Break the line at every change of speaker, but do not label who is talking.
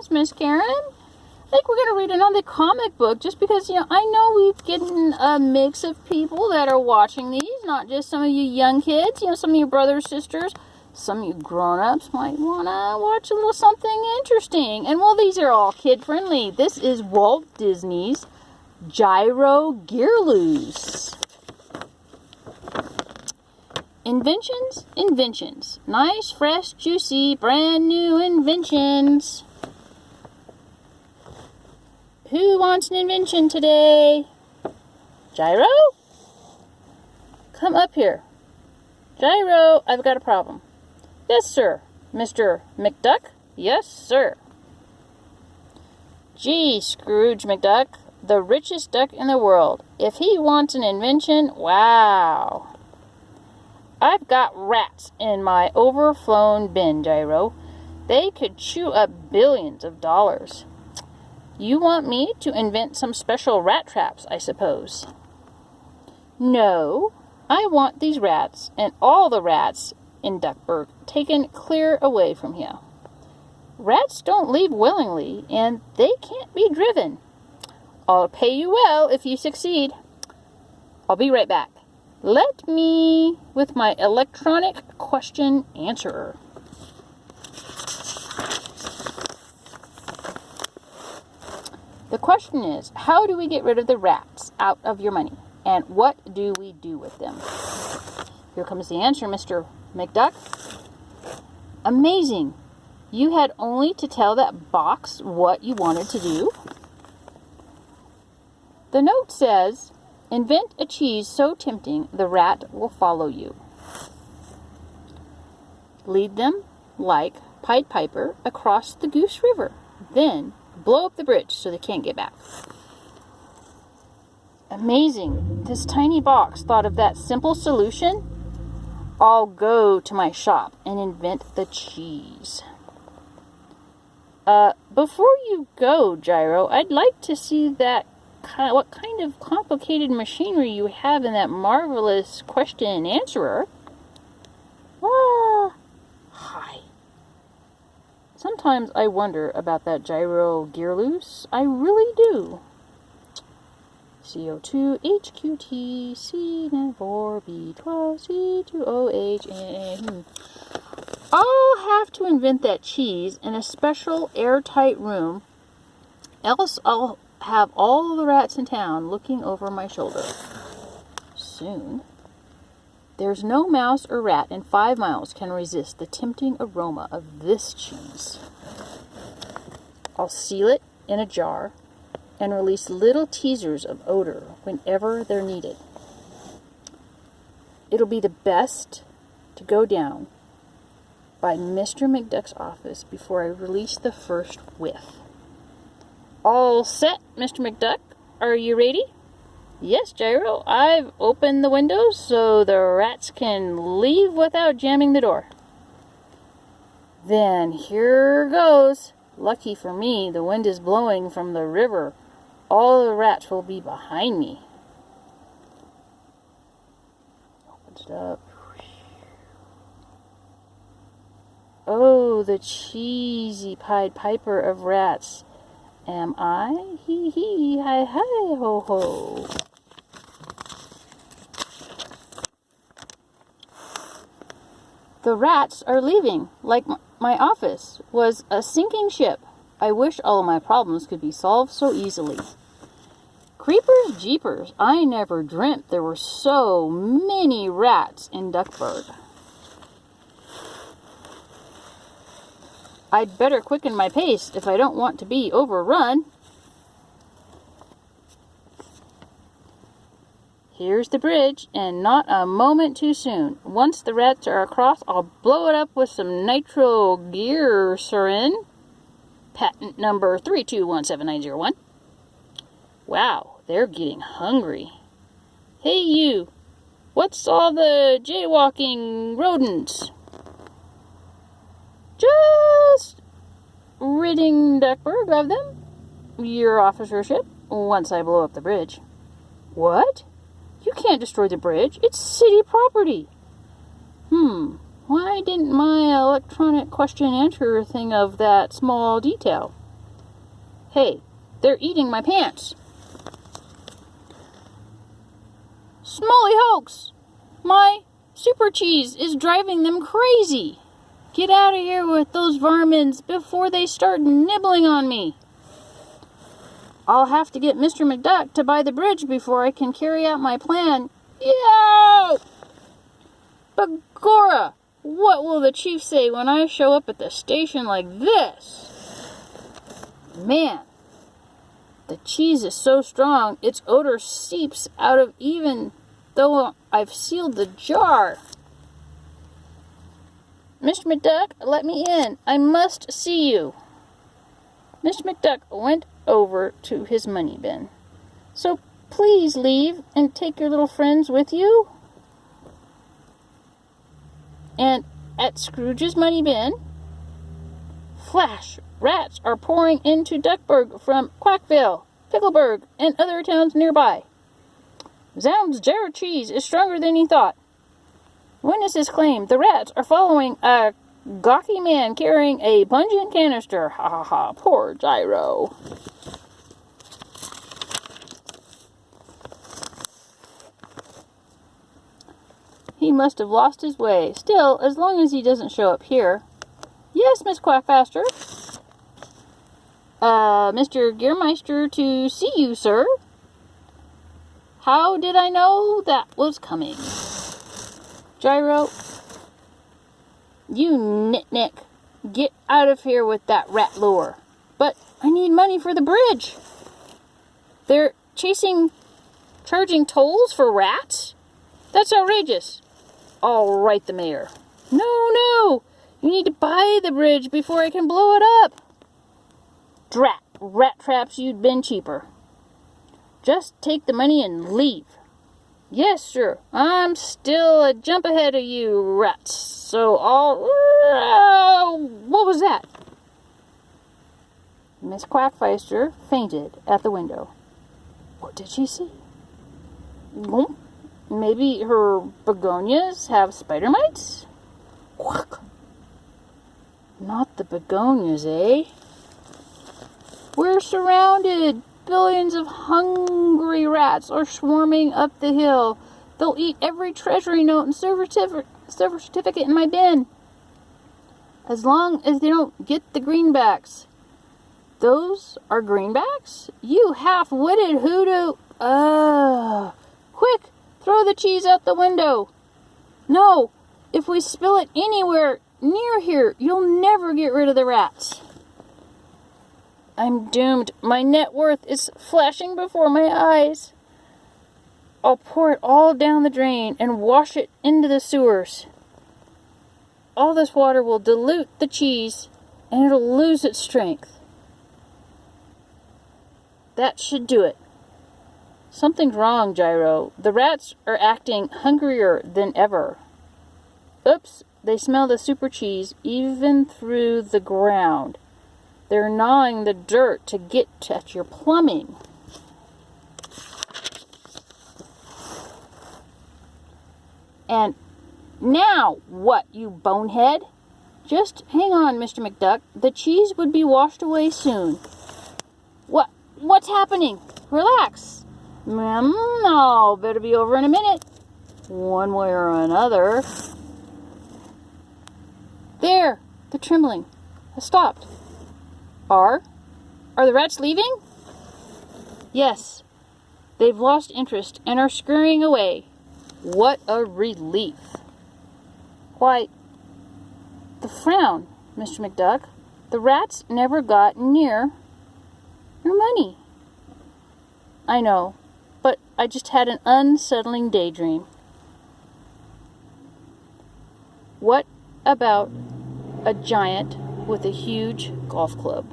questions, Miss Karen. I think we're going to read another comic book just because, I know we've gotten a mix of people that are watching these, not just some of you young kids, some of your brothers, sisters, some of you grown-ups might want to watch a little something interesting. And well, these are all kid-friendly. This is Walt Disney's Gyro Gearloose. Inventions, inventions. Nice, fresh, juicy, brand new inventions. Who wants an invention today? Gyro? Come up here. Gyro, I've got a problem. Yes, sir. Mr. McDuck? Yes, sir. Gee, Scrooge McDuck, the richest duck in the world. If he wants an invention, wow. I've got rats in my overflown bin, Gyro. They could chew up billions of dollars. You want me to invent some special rat traps, I suppose? No, I want these rats and all the rats in Duckburg taken clear away from here. Rats don't leave willingly, and they can't be driven. I'll pay you well if you succeed. I'll be right back. Let me with my electronic question answerer. The question is, how do we get rid of the rats out of your money? And what do we do with them? Here comes the answer, Mr. McDuck. Amazing. You had only to tell that box what you wanted to do. The note says, invent a cheese so tempting the rat will follow you. Lead them, like Pied Piper, across the Goose River. Then blow up the bridge so they can't get back. Amazing. This tiny box thought of that simple solution. I'll go to my shop and invent the cheese. Before you go, Gyro, I'd like to see what kind of complicated machinery you have in that marvelous question and answerer. Hi. Sometimes I wonder about that Gyro Gearloose. I really do. CO2, HQT, C4, B12, C2OH, I'll have to invent that cheese in a special airtight room, else I'll have all the rats in town looking over my shoulder. Soon. There's no mouse or rat in 5 miles can resist the tempting aroma of this cheese. I'll seal it in a jar and release little teasers of odor whenever they're needed. It'll be the best to go down by Mr. McDuck's office before I release the first whiff. All set, Mr. McDuck. Are you ready? Yes, Gyro. I've opened the windows so the rats can leave without jamming the door. Then here goes. Lucky for me, the wind is blowing from the river. All the rats will be behind me. Opens it up. Oh, the cheesy Pied Piper of rats. Am I? Hee hee, hi hi, ho ho. The rats are leaving, like my office was a sinking ship. I wish all of my problems could be solved so easily. Creepers jeepers, I never dreamt there were so many rats in Duckburg. I'd better quicken my pace if I don't want to be overrun. Here's the bridge, and not a moment too soon. Once the rats are across, I'll blow it up with some nitroglycerin. Patent number 3217901. Wow, they're getting hungry. Hey you, what's all the jaywalking rodents? Just ridding Duckburg of them, your officership, once I blow up the bridge. What? You can't destroy the bridge. It's city property. Why didn't my electronic question answer think of that small detail? Hey, they're eating my pants. Smolly hoax! My super cheese is driving them crazy. Get out of here with those varmints before they start nibbling on me. I'll have to get Mr. McDuck to buy the bridge before I can carry out my plan. Yo! Begorra! What will the chief say when I show up at the station like this? Man, the cheese is so strong, its odor seeps out of even though I've sealed the jar. Mr. McDuck, let me in. I must see you. Mr. McDuck went over to his money bin. So please leave and take your little friends with you. And at Scrooge's money bin, flash! Rats are pouring into Duckburg from Quackville, Pickleburg, and other towns nearby. Zounds, Gyro cheese is stronger than he thought. Witnesses claim the rats are following a gawky man carrying a pungent canister. Ha ha ha, poor Gyro. He must have lost his way. Still, as long as he doesn't show up here. Yes, Miss Quackfaster. Mr. Gearmeister to see you, sir. How did I know that was coming? Gyro, you nitnick. Get out of here with that rat lure. But I need money for the bridge. They're charging tolls for rats? That's outrageous. I'll write the mayor. No, you need to buy the bridge before I can blow it up. Drat, rat traps, you'd been cheaper. Just take the money and leave. Yes, sir, I'm still a jump ahead of you rats, so what was that? Miss Quackfeister fainted at the window. What did she see? Maybe her begonias have spider mites? Quack. Not the begonias, eh? We're surrounded. Billions of hungry rats are swarming up the hill. They'll eat every treasury note and silver certificate in my bin. As long as they don't get the greenbacks. Those are greenbacks? You half-witted hoodoo. Quick, throw the cheese out the window. No, if we spill it anywhere near here, you'll never get rid of the rats. I'm doomed. My net worth is flashing before my eyes. I'll pour it all down the drain and wash it into the sewers. All this water will dilute the cheese and it'll lose its strength. That should do it. Something's wrong, Gyro. The rats are acting hungrier than ever. Oops, they smell the super cheese even through the ground. They're gnawing the dirt to get at your plumbing. And now what, you bonehead? Just hang on, Mr. McDuck. The cheese would be washed away soon. What's happening? Relax. No, better be over in a minute. One way or another. There, the trembling has stopped. Are the rats leaving? Yes, they've lost interest and are scurrying away. What a relief. Why, the frown, Mr. McDuck. The rats never got near your money. I know, but I just had an unsettling daydream. What about a giant with a huge golf club?